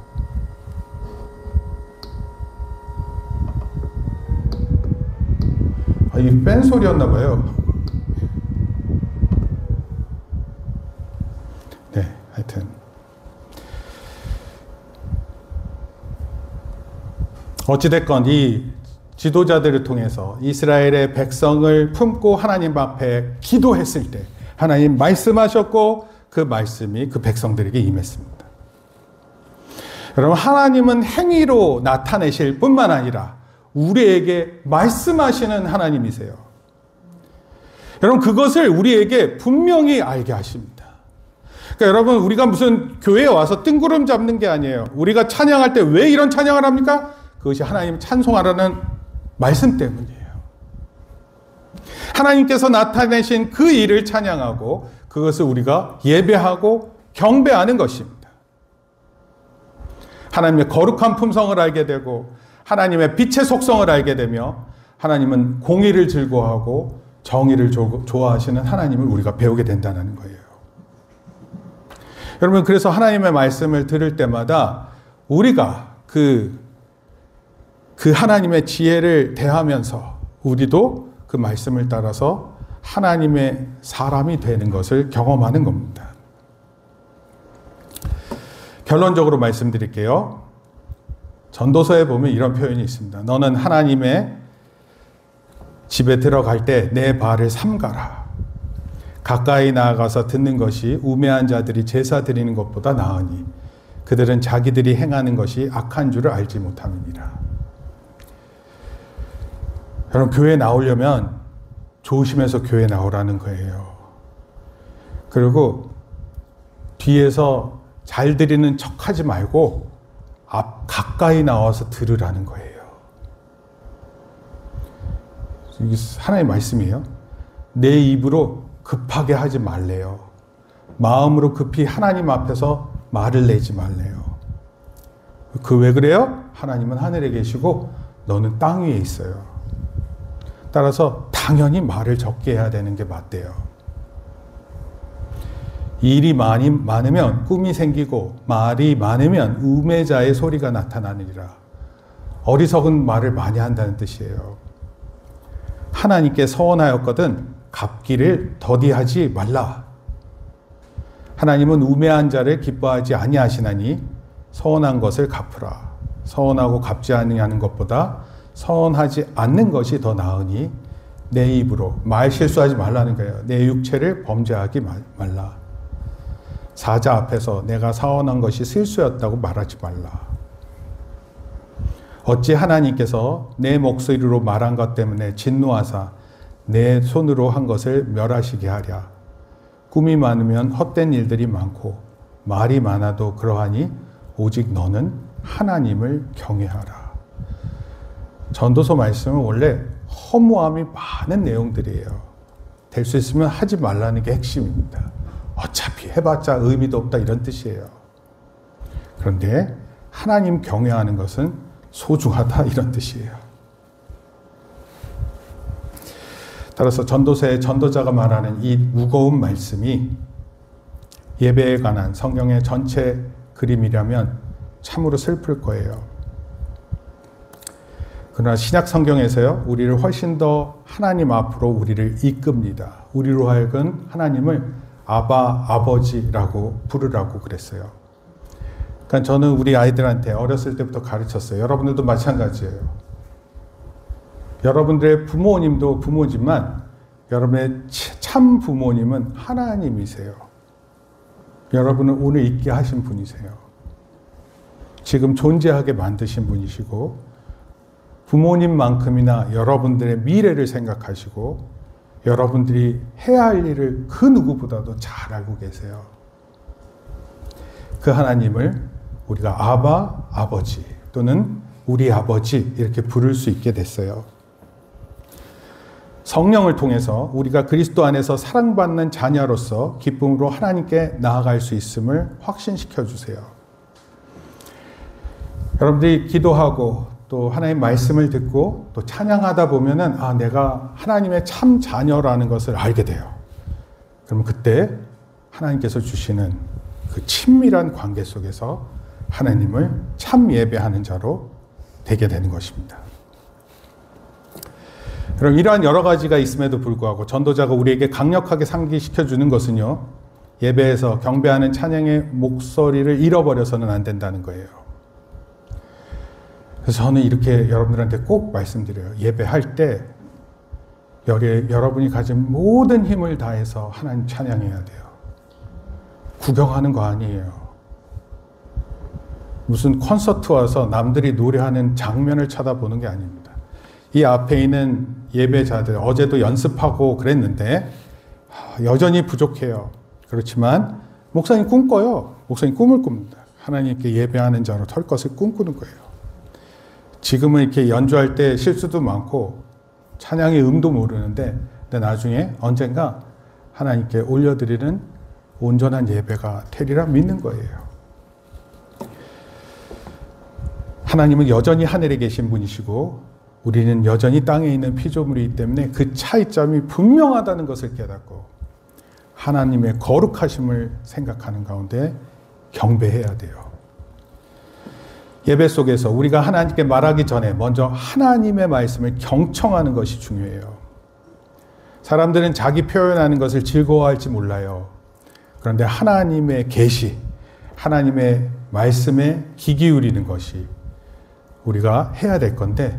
이 팬 소리였나 봐요. 네, 하여튼 어찌됐건 이 지도자들을 통해서 이스라엘의 백성을 품고 하나님 앞에 기도했을 때 하나님 말씀하셨고 그 말씀이 그 백성들에게 임했습니다. 여러분, 하나님은 행위로 나타내실 뿐만 아니라 우리에게 말씀하시는 하나님이세요. 여러분, 그것을 우리에게 분명히 알게 하십니다. 그러니까 여러분, 우리가 무슨 교회에 와서 뜬구름 잡는 게 아니에요. 우리가 찬양할 때 왜 이런 찬양을 합니까? 그것이 하나님 찬송하라는 말씀 때문이에요. 하나님께서 나타내신 그 일을 찬양하고 그것을 우리가 예배하고 경배하는 것입니다. 하나님의 거룩한 품성을 알게 되고 하나님의 빛의 속성을 알게 되며 하나님은 공의를 즐거워하고 정의를 좋아하시는 하나님을 우리가 배우게 된다는 거예요. 여러분, 그래서 하나님의 말씀을 들을 때마다 우리가 그 하나님의 지혜를 대하면서 우리도 그 말씀을 따라서 하나님의 사람이 되는 것을 경험하는 겁니다. 결론적으로 말씀드릴게요. 전도서에 보면 이런 표현이 있습니다. 너는 하나님의 집에 들어갈 때 내 발을 삼가라. 가까이 나아가서 듣는 것이 우매한 자들이 제사 드리는 것보다 나으니 그들은 자기들이 행하는 것이 악한 줄을 알지 못함이니라. 여러분, 교회에 나오려면 조심해서 교회에 나오라는 거예요. 그리고 뒤에서 잘 드리는 척하지 말고 가까이 나와서 들으라는 거예요. 이게 하나님의 말씀이에요. 내 입으로 급하게 하지 말래요. 마음으로 급히 하나님 앞에서 말을 내지 말래요. 왜 그래요? 하나님은 하늘에 계시고 너는 땅 위에 있어요. 따라서 당연히 말을 적게 해야 되는 게 맞대요. 일이 많으면 꿈이 생기고 말이 많으면 우매자의 소리가 나타나느니라. 어리석은 말을 많이 한다는 뜻이에요. 하나님께 서원하였거든 갚기를 더디하지 말라. 하나님은 우매한 자를 기뻐하지 아니하시나니 서원한 것을 갚으라. 서원하고 갚지 아니하는 것보다 서원하지 않는 것이 더 나으니 내 입으로 말 실수하지 말라는 거예요. 내 육체를 범죄하지 말라. 사자 앞에서 내가 서원한 것이 실수였다고 말하지 말라. 어찌 하나님께서 내 목소리로 말한 것 때문에 진노하사 내 손으로 한 것을 멸하시게 하랴. 꿈이 많으면 헛된 일들이 많고 말이 많아도 그러하니 오직 너는 하나님을 경외하라. 전도서 말씀은 원래 허무함이 많은 내용들이에요. 될 수 있으면 하지 말라는 게 핵심입니다. 어차피 해봤자 의미도 없다 이런 뜻이에요. 그런데 하나님 경외하는 것은 소중하다 이런 뜻이에요. 따라서 전도서의 전도자가 말하는 이 무거운 말씀이 예배에 관한 성경의 전체 그림이라면 참으로 슬플 거예요. 그러나 신약 성경에서요, 우리를 훨씬 더 하나님 앞으로 우리를 이끕니다. 우리로 하여금 하나님을 아바, 아버지라고 부르라고 그랬어요. 그러니까 저는 우리 아이들한테 어렸을 때부터 가르쳤어요. 여러분들도 마찬가지예요. 여러분들의 부모님도 부모지만 여러분의 참 부모님은 하나님이세요. 여러분을 오늘 있게 하신 분이세요. 지금 존재하게 만드신 분이시고 부모님만큼이나 여러분들의 미래를 생각하시고 여러분들이 해야 할 일을 그 누구보다도 잘 알고 계세요. 그 하나님을 우리가 아바, 아버지 또는 우리 아버지 이렇게 부를 수 있게 됐어요. 성령을 통해서 우리가 그리스도 안에서 사랑받는 자녀로서 기쁨으로 하나님께 나아갈 수 있음을 확신시켜 주세요. 여러분들이 기도하고 또 하나님 말씀을 듣고 또 찬양하다 보면은 내가 하나님의 참 자녀라는 것을 알게 돼요. 그러면 그때 하나님께서 주시는 그 친밀한 관계 속에서 하나님을 참 예배하는 자로 되게 되는 것입니다. 그럼 이러한 여러 가지가 있음에도 불구하고 전도자가 우리에게 강력하게 상기시켜 주는 것은요, 예배에서 경배하는 찬양의 목소리를 잃어버려서는 안 된다는 거예요. 그래서 저는 이렇게 여러분들한테 꼭 말씀드려요. 예배할 때 여러분이 가진 모든 힘을 다해서 하나님 찬양해야 돼요. 구경하는 거 아니에요. 무슨 콘서트 와서 남들이 노래하는 장면을 쳐다보는 게 아닙니다. 이 앞에 있는 예배자들, 어제도 연습하고 그랬는데 여전히 부족해요. 그렇지만 목사님 꿈꿔요. 목사님 꿈을 꿉니다. 하나님께 예배하는 자로 설 것을 꿈꾸는 거예요. 지금은 이렇게 연주할 때 실수도 많고 찬양의 음도 모르는데 근데 나중에 언젠가 하나님께 올려드리는 온전한 예배가 되리라 믿는 거예요. 하나님은 여전히 하늘에 계신 분이시고 우리는 여전히 땅에 있는 피조물이기 때문에 그 차이점이 분명하다는 것을 깨닫고 하나님의 거룩하심을 생각하는 가운데 경배해야 돼요. 예배 속에서 우리가 하나님께 말하기 전에 먼저 하나님의 말씀을 경청하는 것이 중요해요. 사람들은 자기 표현하는 것을 즐거워할지 몰라요. 그런데 하나님의 계시, 하나님의 말씀에 귀 기울이는 것이 우리가 해야 될 건데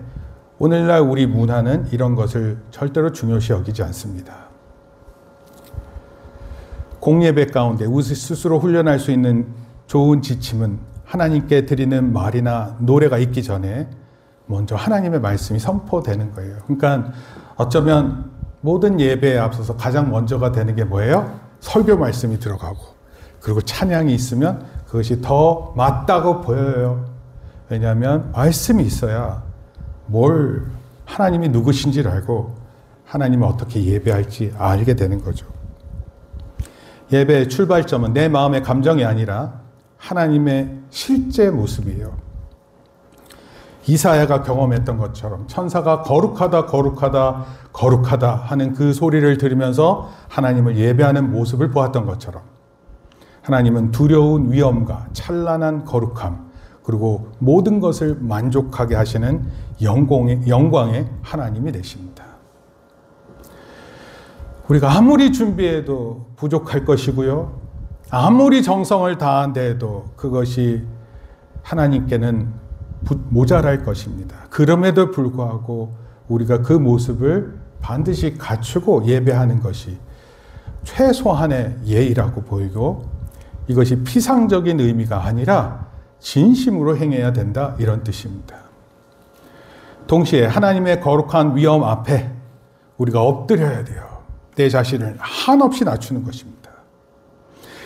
오늘날 우리 문화는 이런 것을 절대로 중요시 여기지 않습니다. 공예배 가운데 우리 스스로 훈련할 수 있는 좋은 지침은 하나님께 드리는 말이나 노래가 있기 전에 먼저 하나님의 말씀이 선포되는 거예요. 그러니까 어쩌면 모든 예배에 앞서서 가장 먼저가 되는 게 뭐예요? 설교 말씀이 들어가고 그리고 찬양이 있으면 그것이 더 맞다고 보여요. 왜냐하면 말씀이 있어야 뭘 하나님이 누구신지를 알고 하나님을 어떻게 예배할지 알게 되는 거죠. 예배의 출발점은 내 마음의 감정이 아니라 하나님의 실제 모습이에요. 이사야가 경험했던 것처럼 천사가 거룩하다 거룩하다 거룩하다 하는 그 소리를 들으면서 하나님을 예배하는 모습을 보았던 것처럼 하나님은 두려운 위엄과 찬란한 거룩함 그리고 모든 것을 만족하게 하시는 영광의 하나님이 되십니다. 우리가 아무리 준비해도 부족할 것이고요. 아무리 정성을 다한데도 그것이 하나님께는 모자랄 것입니다. 그럼에도 불구하고 우리가 그 모습을 반드시 갖추고 예배하는 것이 최소한의 예의라고 보이고 이것이 피상적인 의미가 아니라 진심으로 행해야 된다 이런 뜻입니다. 동시에 하나님의 거룩한 위엄 앞에 우리가 엎드려야 돼요. 내 자신을 한없이 낮추는 것입니다.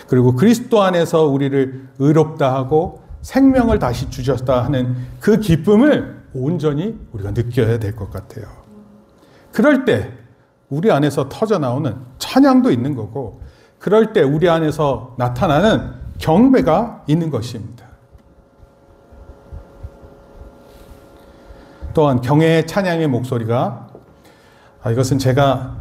그리고 그리스도 안에서 우리를 의롭다 하고 생명을 다시 주셨다 하는 그 기쁨을 온전히 우리가 느껴야 될 것 같아요. 그럴 때 우리 안에서 터져나오는 찬양도 있는 거고 그럴 때 우리 안에서 나타나는 경배가 있는 것입니다. 또한 경외의 찬양의 목소리가 이것은 제가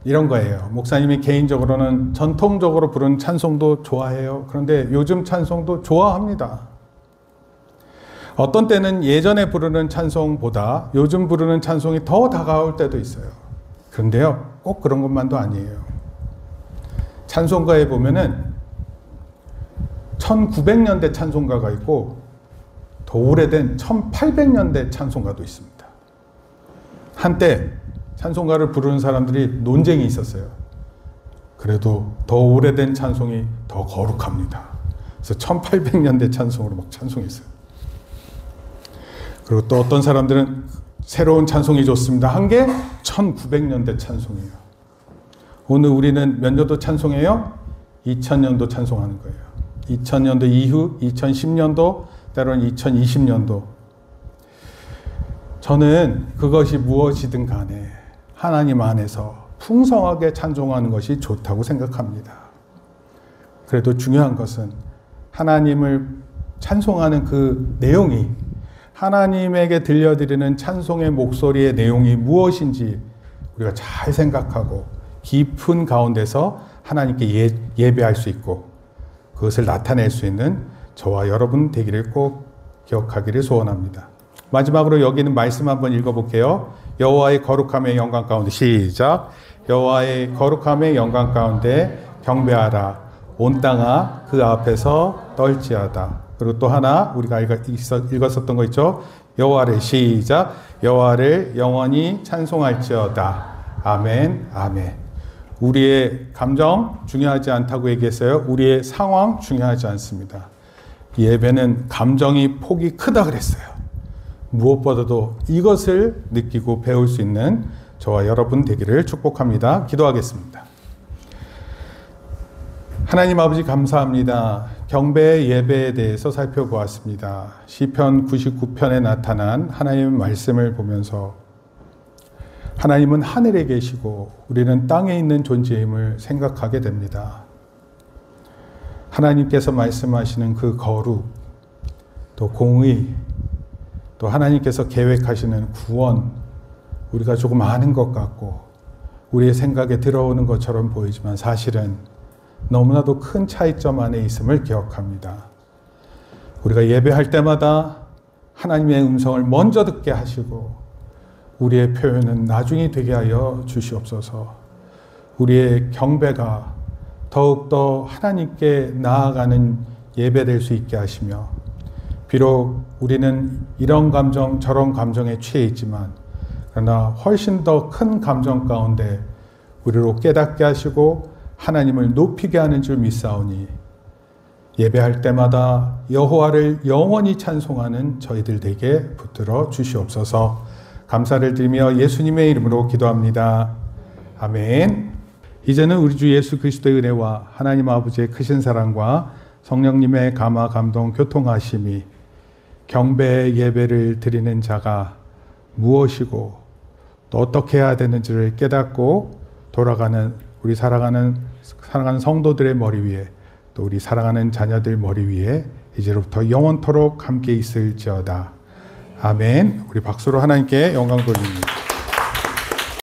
이런 거예요. 목사님이 개인적으로는 전통적으로 부르는 찬송도 좋아해요. 그런데 요즘 찬송도 좋아합니다. 어떤 때는 예전에 부르는 찬송보다 요즘 부르는 찬송이 더 다가올 때도 있어요. 그런데요, 꼭 그런 것만도 아니에요. 찬송가에 보면은 1900년대 찬송가가 있고 더 오래된 1800년대 찬송가도 있습니다. 한때 찬송가를 부르는 사람들이 논쟁이 있었어요. 그래도 더 오래된 찬송이 더 거룩합니다. 그래서 1800년대 찬송으로 막 찬송했어요. 그리고 또 어떤 사람들은 새로운 찬송이 좋습니다. 한 게 1900년대 찬송이에요. 오늘 우리는 몇 년도 찬송해요? 2000년도 찬송하는 거예요. 2000년도 이후 2010년도 때로는 2020년도 저는 그것이 무엇이든 간에 하나님 안에서 풍성하게 찬송하는 것이 좋다고 생각합니다. 그래도 중요한 것은 하나님을 찬송하는 그 내용이 하나님에게 들려드리는 찬송의 목소리의 내용이 무엇인지 우리가 잘 생각하고 깊은 가운데서 하나님께 예배할 수 있고 그것을 나타낼 수 있는 저와 여러분 되기를 꼭 기억하기를 소원합니다. 마지막으로 여기는 말씀 한번 읽어볼게요. 여호와의 거룩함의 영광 가운데 시작. 여호와의 거룩함의 영광 가운데 경배하라. 온 땅아 그 앞에서 떨지어다. 그리고 또 하나 우리가 읽었었던 거 있죠. 여호와를 시작. 여호와를 영원히 찬송할지어다. 아멘 아멘. 우리의 감정 중요하지 않다고 얘기했어요. 우리의 상황 중요하지 않습니다. 예배는 감정이 폭이 크다 그랬어요. 무엇보다도 이것을 느끼고 배울 수 있는 저와 여러분 되기를 축복합니다. 기도하겠습니다. 하나님 아버지 감사합니다. 경배의 예배에 대해서 살펴보았습니다. 시편 99편에 나타난 하나님의 말씀을 보면서 하나님은 하늘에 계시고 우리는 땅에 있는 존재임을 생각하게 됩니다. 하나님께서 말씀하시는 그 거룩, 또 공의, 또 하나님께서 계획하시는 구원, 우리가 조금 아는 것 같고 우리의 생각에 들어오는 것처럼 보이지만 사실은 너무나도 큰 차이점 안에 있음을 기억합니다. 우리가 예배할 때마다 하나님의 음성을 먼저 듣게 하시고 우리의 표현은 나중에 되게 하여 주시옵소서. 우리의 경배가 더욱더 하나님께 나아가는 예배될 수 있게 하시며, 비록 우리는 이런 감정 저런 감정에 취해 있지만 그러나 훨씬 더 큰 감정 가운데 우리로 깨닫게 하시고 하나님을 높이게 하는 줄 믿사오니 예배할 때마다 여호와를 영원히 찬송하는 저희들 되게 붙들어 주시옵소서. 감사를 드리며 예수님의 이름으로 기도합니다. 아멘. 이제는 우리 주 예수 그리스도의 은혜와 하나님 아버지의 크신 사랑과 성령님의 감화 감동 교통하심이 경배의 예배를 드리는 자가 무엇이고 또 어떻게 해야 되는지를 깨닫고 돌아가는 우리 사랑하는 성도들의 머리 위에, 또 우리 사랑하는 자녀들 머리 위에 이제로부터 영원토록 함께 있을지어다. 아멘. 우리 박수로 하나님께 영광 돌립니다.